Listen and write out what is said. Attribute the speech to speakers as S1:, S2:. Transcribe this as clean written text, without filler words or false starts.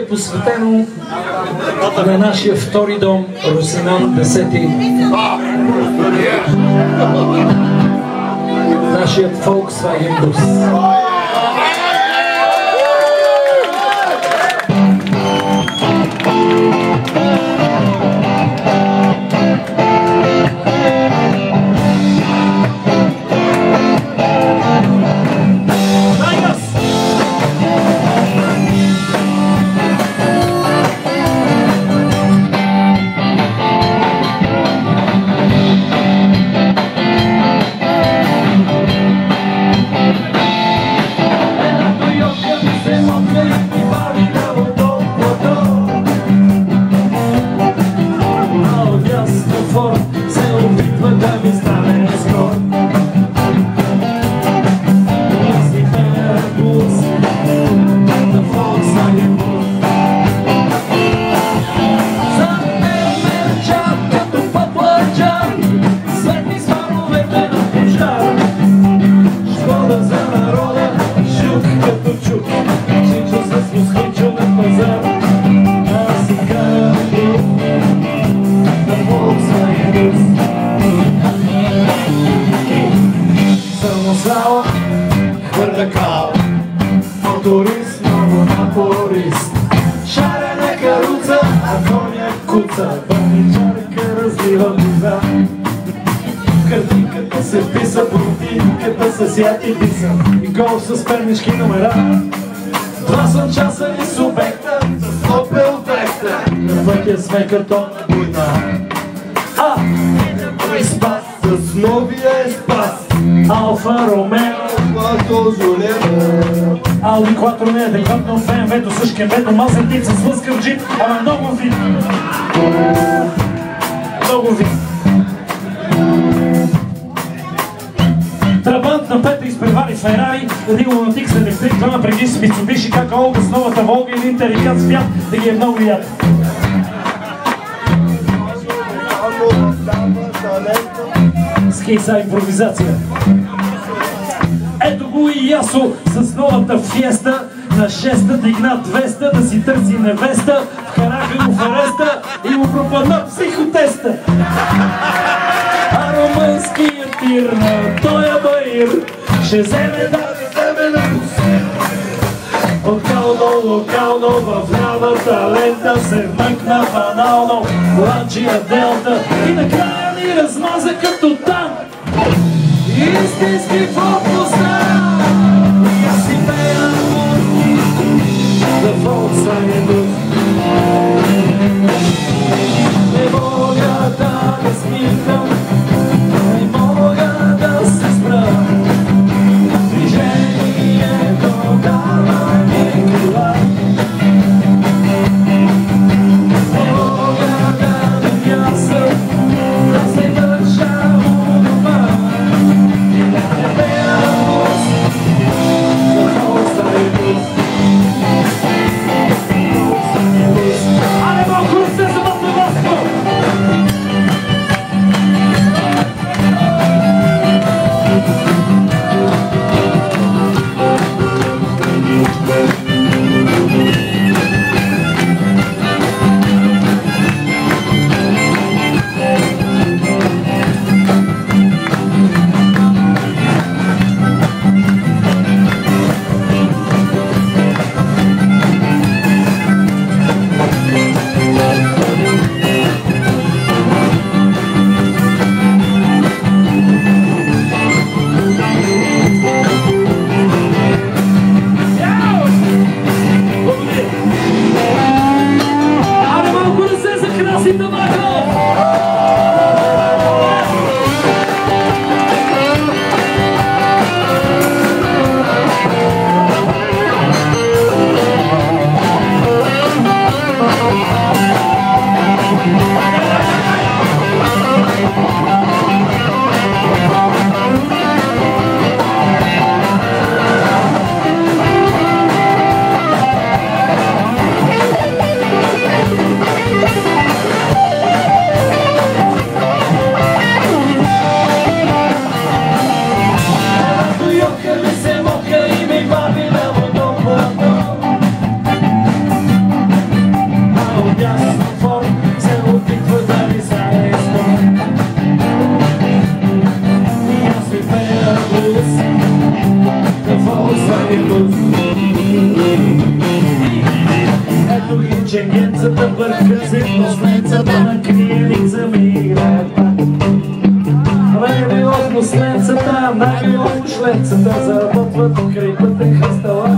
S1: е посветено на нашия втори дом, Русинан X. Нашият Volkswagen бус.
S2: Motorist, nowo naporist. Szarena karuca, a konia kuca. Паничарка разлива биза. Картинката се вписа, противката се сят и писа. И гол с пернишки номера. 2 часа и субекта с Opel Vectra. На пътя сме картонна буйна. Спас с новия Спас. Алфа Ромео, Ауди Quattro не е адекватно, БМВ-то същия бето, Мазертин с лъскав джип, ама много вид. Много вид. Трабант на пета изпревари Ферари, да го на тик с електрик, това преди с Митсубиши, как Олга с новата Волга или Интерикат с Фиат, да ги е много приятно. Скейса импровизация. Ето го и Ясо с новата фиеста. На 6-та дигна 200 да си търси невеста. Вкараха го в ареста и му пропадна психотеста. А румънският тир на тоя баир ще вземе да локално в лявата лента се вмъкна банално Ланчия Делта и накрая ни размаза като танк. Истински фокуса и аз си пея за Volkswagen бус. Не мога да не смихам, не мога да се спра. Движението дава ми крила. Не мога да не мясам, да се държа у дома. Yeah. За тая нага и шлецата заработват край пътен хръстала.